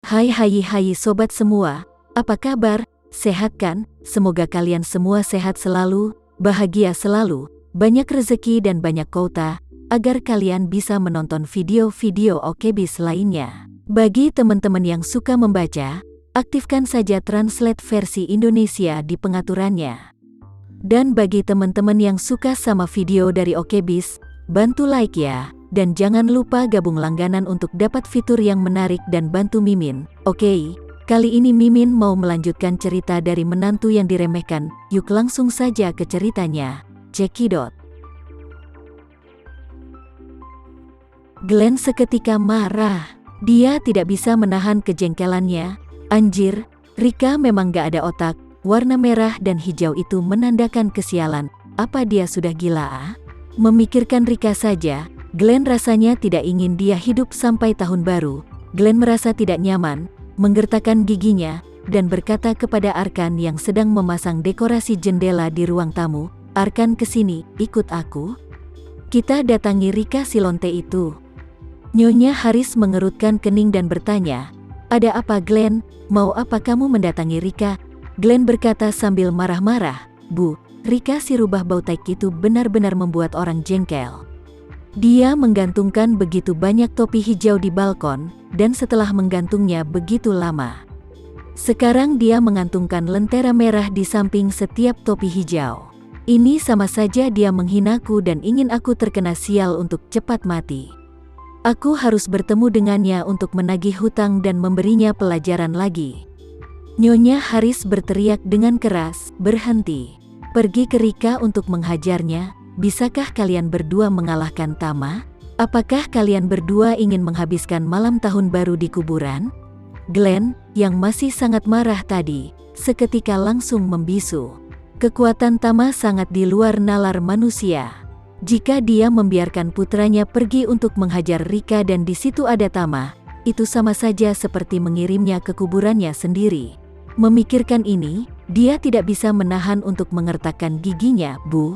Hai sobat semua, apa kabar? Sehat kan? Semoga kalian semua sehat selalu, bahagia selalu, banyak rezeki dan banyak kota, agar kalian bisa menonton video-video OKBIS lainnya. Bagi teman-teman yang suka membaca, aktifkan saja translate versi Indonesia di pengaturannya. Dan bagi teman-teman yang suka sama video dari OKBIS, bantu like ya. Dan jangan lupa gabung langganan untuk dapat fitur yang menarik dan bantu Mimin. Oke, kali ini Mimin mau melanjutkan cerita dari menantu yang diremehkan. Yuk langsung saja ke ceritanya. Cekidot. Glenn seketika marah. Dia tidak bisa menahan kejengkelannya. Anjir, Rika memang gak ada otak. Warna merah dan hijau itu menandakan kesialan. Apa dia sudah gila? Memikirkan Rika saja, Glenn rasanya tidak ingin dia hidup sampai tahun baru. Glenn merasa tidak nyaman, menggertakkan giginya, dan berkata kepada Arkan yang sedang memasang dekorasi jendela di ruang tamu, "Arkan kesini, ikut aku. Kita datangi Rika si lonte itu." Nyonya Haris mengerutkan kening dan bertanya, "Ada apa Glenn? Mau apa kamu mendatangi Rika?" Glenn berkata sambil marah-marah, "Bu, Rika si rubah bautek itu benar-benar membuat orang jengkel. Dia menggantungkan begitu banyak topi hijau di balkon, dan setelah menggantungnya begitu lama, sekarang dia mengantungkan lentera merah di samping setiap topi hijau. Ini sama saja dia menghinaku dan ingin aku terkena sial untuk cepat mati. Aku harus bertemu dengannya untuk menagih hutang dan memberinya pelajaran lagi." Nyonya Haris berteriak dengan keras, "Berhenti. Pergi ke Rika untuk menghajarnya. Bisakah kalian berdua mengalahkan Tama? Apakah kalian berdua ingin menghabiskan malam tahun baru di kuburan?" Glenn, yang masih sangat marah tadi, seketika langsung membisu. Kekuatan Tama sangat di luar nalar manusia. Jika dia membiarkan putranya pergi untuk menghajar Rika dan di situ ada Tama, itu sama saja seperti mengirimnya ke kuburannya sendiri. Memikirkan ini, dia tidak bisa menahan untuk mengertakkan giginya. "Bu,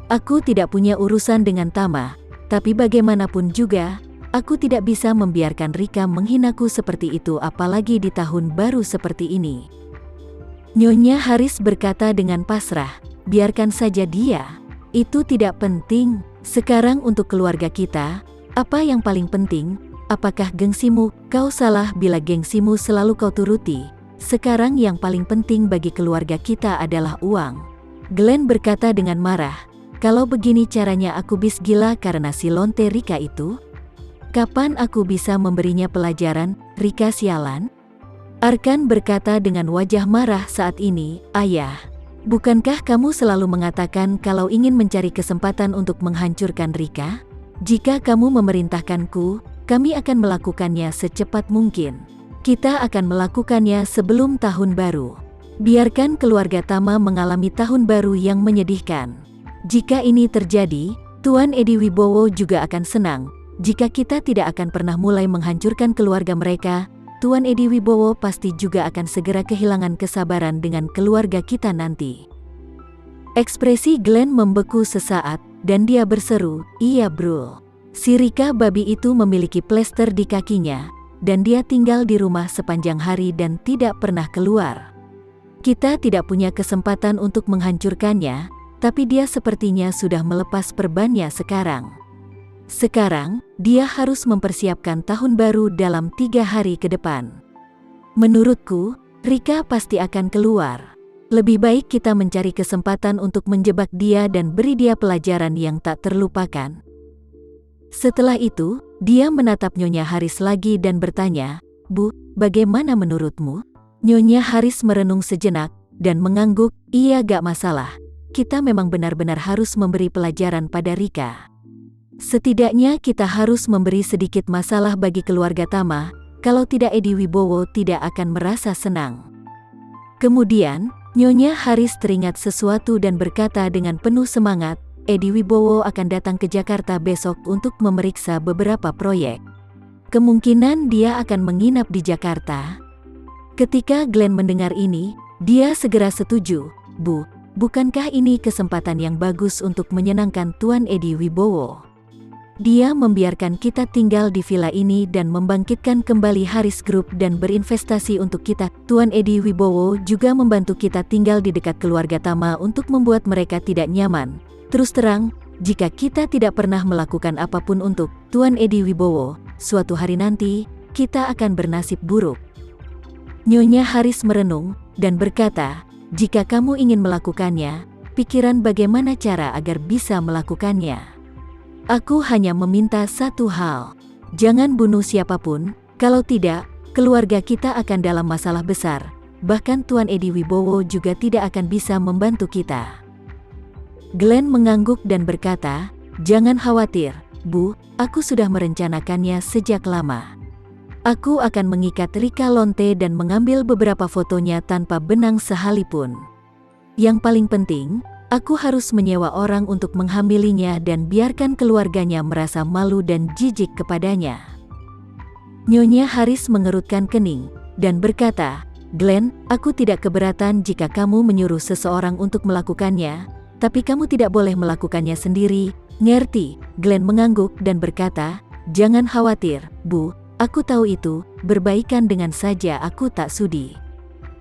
aku tidak punya urusan dengan Tama, tapi bagaimanapun juga, aku tidak bisa membiarkan Rika menghinaku seperti itu apalagi di tahun baru seperti ini." Nyonya Haris berkata dengan pasrah, "Biarkan saja dia. Itu tidak penting. Sekarang untuk keluarga kita, apa yang paling penting? Apakah gengsimu? Kau salah bila gengsimu selalu kau turuti. Sekarang yang paling penting bagi keluarga kita adalah uang." Glenn berkata dengan marah, "Kalau begini caranya aku bis gila karena si lonte Rika itu? Kapan aku bisa memberinya pelajaran, Rika sialan?" Arkan berkata dengan wajah marah saat ini, "Ayah, bukankah kamu selalu mengatakan kalau ingin mencari kesempatan untuk menghancurkan Rika? Jika kamu memerintahkanku, kami akan melakukannya secepat mungkin. Kita akan melakukannya sebelum tahun baru. Biarkan keluarga Tama mengalami tahun baru yang menyedihkan. Jika ini terjadi, Tuan Edi Wibowo juga akan senang. Jika kita tidak akan pernah mulai menghancurkan keluarga mereka, Tuan Edi Wibowo pasti juga akan segera kehilangan kesabaran dengan keluarga kita nanti." Ekspresi Glenn membeku sesaat, dan dia berseru, "Iya bro. Si Rika babi itu memiliki plester di kakinya, dan dia tinggal di rumah sepanjang hari dan tidak pernah keluar. Kita tidak punya kesempatan untuk menghancurkannya, tapi dia sepertinya sudah melepas perbannya sekarang. Sekarang, dia harus mempersiapkan tahun baru dalam 3 hari ke depan. Menurutku, Rika pasti akan keluar. Lebih baik kita mencari kesempatan untuk menjebak dia dan beri dia pelajaran yang tak terlupakan." Setelah itu, dia menatap Nyonya Haris lagi dan bertanya, "Bu, bagaimana menurutmu?" Nyonya Haris merenung sejenak, dan mengangguk, "Iya gak masalah. Kita memang benar-benar harus memberi pelajaran pada Rika. Setidaknya kita harus memberi sedikit masalah bagi keluarga Tama, kalau tidak Edi Wibowo tidak akan merasa senang." Kemudian, Nyonya Haris teringat sesuatu dan berkata dengan penuh semangat, "Edi Wibowo akan datang ke Jakarta besok untuk memeriksa beberapa proyek. Kemungkinan dia akan menginap di Jakarta." Ketika Glenn mendengar ini, dia segera setuju, "Bu, bukankah ini kesempatan yang bagus untuk menyenangkan Tuan Edi Wibowo? Dia membiarkan kita tinggal di villa ini dan membangkitkan kembali Haris Group dan berinvestasi untuk kita. Tuan Edi Wibowo juga membantu kita tinggal di dekat keluarga Tama untuk membuat mereka tidak nyaman. Terus terang, jika kita tidak pernah melakukan apapun untuk Tuan Edi Wibowo, suatu hari nanti, kita akan bernasib buruk. Nyonya Haris merenung dan berkata, jika kamu ingin melakukannya, pikiran bagaimana cara agar bisa melakukannya. Aku hanya meminta satu hal, jangan bunuh siapapun, kalau tidak, keluarga kita akan dalam masalah besar, bahkan Tuan Edi Wibowo juga tidak akan bisa membantu kita. Glenn mengangguk dan berkata, jangan khawatir, Bu, aku sudah merencanakannya sejak lama. Aku akan mengikat Rika Lonte dan mengambil beberapa fotonya tanpa benang sehalipun. Yang paling penting, aku harus menyewa orang untuk menghamilinya dan biarkan keluarganya merasa malu dan jijik kepadanya. Nyonya Haris mengerutkan kening dan berkata, Glenn, aku tidak keberatan jika kamu menyuruh seseorang untuk melakukannya, tapi kamu tidak boleh melakukannya sendiri, ngerti? Glenn mengangguk dan berkata, jangan khawatir, Bu, aku tahu itu, berbaikan dengan saja aku tak sudi.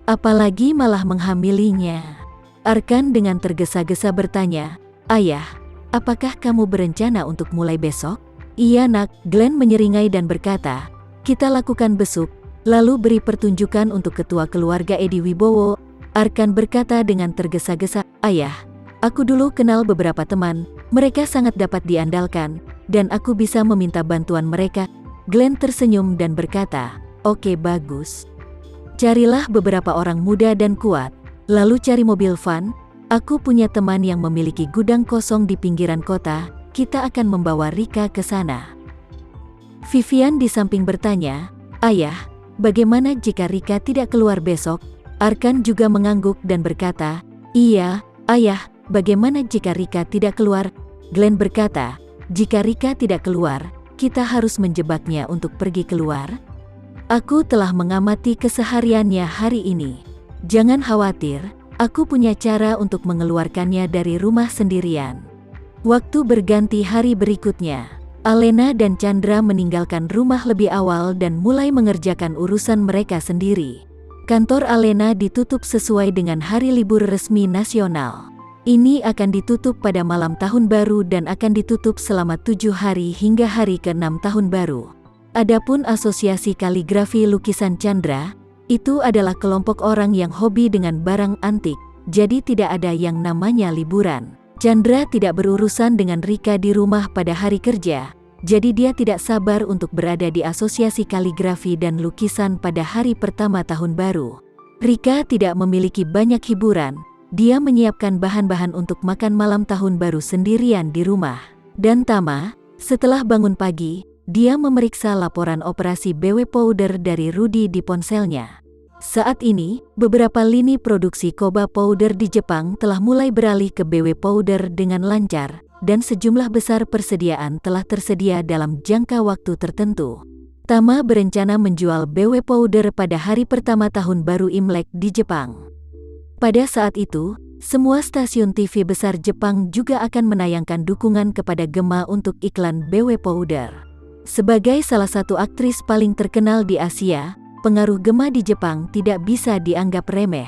Apalagi malah menghamilinya. Arkan dengan tergesa-gesa bertanya, Ayah, apakah kamu berencana untuk mulai besok? Iya nak, Glenn menyeringai dan berkata, kita lakukan besok, lalu beri pertunjukan untuk ketua keluarga Edi Wibowo. Arkan berkata dengan tergesa-gesa, Ayah, aku dulu kenal beberapa teman, mereka sangat dapat diandalkan, dan aku bisa meminta bantuan mereka. Glenn tersenyum dan berkata, oke bagus. Carilah beberapa orang muda dan kuat. Lalu cari mobil van, aku punya teman yang memiliki gudang kosong di pinggiran kota, kita akan membawa Rika ke sana. Vivian di samping bertanya, Ayah, bagaimana jika Rika tidak keluar besok? Arkan juga mengangguk dan berkata, iya, Ayah, bagaimana jika Rika tidak keluar? Glenn berkata, jika Rika tidak keluar, kita harus menjebaknya untuk pergi keluar. Aku telah mengamati kesehariannya hari ini. Jangan khawatir, aku punya cara untuk mengeluarkannya dari rumah sendirian. Waktu berganti hari berikutnya, Alena dan Chandra meninggalkan rumah lebih awal dan mulai mengerjakan urusan mereka sendiri. Kantor Alena ditutup sesuai dengan hari libur resmi nasional. Ini akan ditutup pada malam tahun baru dan akan ditutup selama 7 hari hingga hari ke-6 tahun baru. Adapun Asosiasi Kaligrafi Lukisan Chandra, itu adalah kelompok orang yang hobi dengan barang antik, jadi tidak ada yang namanya liburan. Chandra tidak berurusan dengan Rika di rumah pada hari kerja, jadi dia tidak sabar untuk berada di Asosiasi Kaligrafi dan Lukisan pada hari pertama tahun baru. Rika tidak memiliki banyak hiburan, dia menyiapkan bahan-bahan untuk makan malam tahun baru sendirian di rumah. Dan Tama, setelah bangun pagi, dia memeriksa laporan operasi BW Powder dari Rudy di ponselnya. Saat ini, beberapa lini produksi Koba Powder di Jepang telah mulai beralih ke BW Powder dengan lancar, dan sejumlah besar persediaan telah tersedia dalam jangka waktu tertentu. Tama berencana menjual BW Powder pada hari pertama tahun baru Imlek di Jepang. Pada saat itu, semua stasiun TV besar Jepang juga akan menayangkan dukungan kepada Gema untuk iklan BW Powder. Sebagai salah satu aktris paling terkenal di Asia, pengaruh Gema di Jepang tidak bisa dianggap remeh.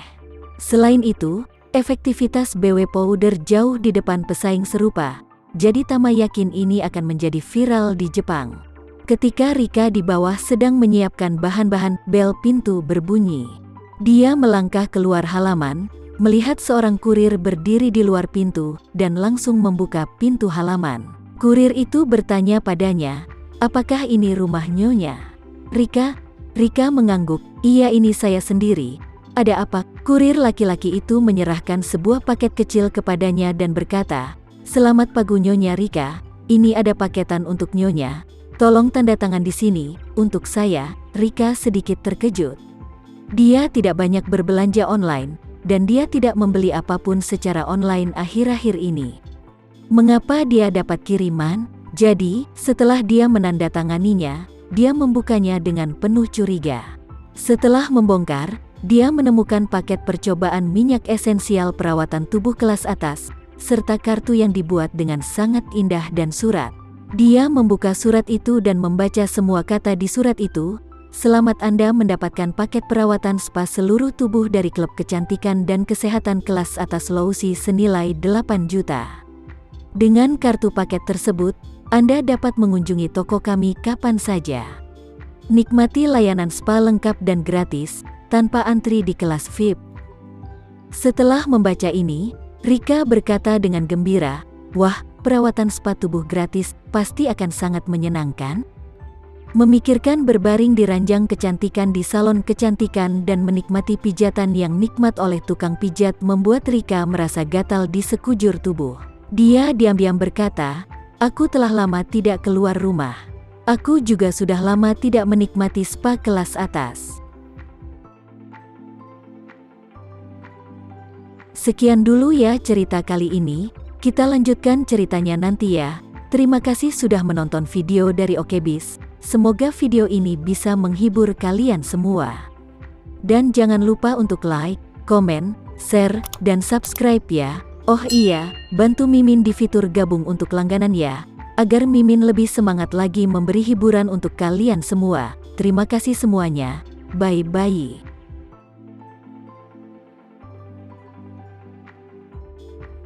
Selain itu, efektivitas BW Powder jauh di depan pesaing serupa, jadi Tama yakin ini akan menjadi viral di Jepang. Ketika Rika di bawah sedang menyiapkan bahan-bahan, bel pintu berbunyi. Dia melangkah keluar halaman, melihat seorang kurir berdiri di luar pintu, dan langsung membuka pintu halaman. Kurir itu bertanya padanya, apakah ini rumah Nyonya? Rika mengangguk, iya ini saya sendiri. Ada apa? Kurir laki-laki itu menyerahkan sebuah paket kecil kepadanya dan berkata, selamat pagi Nyonya Rika, ini ada paketan untuk Nyonya. Tolong tanda tangan di sini, untuk saya. Rika sedikit terkejut. Dia tidak banyak berbelanja online, dan dia tidak membeli apapun secara online akhir-akhir ini. Mengapa dia dapat kiriman? Jadi, setelah dia menandatanganinya, dia membukanya dengan penuh curiga. Setelah membongkar, dia menemukan paket percobaan minyak esensial perawatan tubuh kelas atas, serta kartu yang dibuat dengan sangat indah dan surat. Dia membuka surat itu dan membaca semua kata di surat itu. Selamat Anda mendapatkan paket perawatan spa seluruh tubuh dari klub kecantikan dan kesehatan kelas atas Sulawesi senilai 8 juta. Dengan kartu paket tersebut, Anda dapat mengunjungi toko kami kapan saja. Nikmati layanan spa lengkap dan gratis, tanpa antri di kelas VIP. Setelah membaca ini, Rika berkata dengan gembira, "Wah, perawatan spa tubuh gratis pasti akan sangat menyenangkan." Memikirkan berbaring di ranjang kecantikan di salon kecantikan dan menikmati pijatan yang nikmat oleh tukang pijat membuat Rika merasa gatal di sekujur tubuh. Dia diam-diam berkata, "Aku telah lama tidak keluar rumah. Aku juga sudah lama tidak menikmati spa kelas atas." Sekian dulu ya cerita kali ini, kita lanjutkan ceritanya nanti ya. Terima kasih sudah menonton video dari Okebis. Semoga video ini bisa menghibur kalian semua. Dan jangan lupa untuk like, komen, share, dan subscribe ya. Oh iya, bantu Mimin di fitur gabung untuk langganan ya, agar Mimin lebih semangat lagi memberi hiburan untuk kalian semua. Terima kasih semuanya. Bye-bye.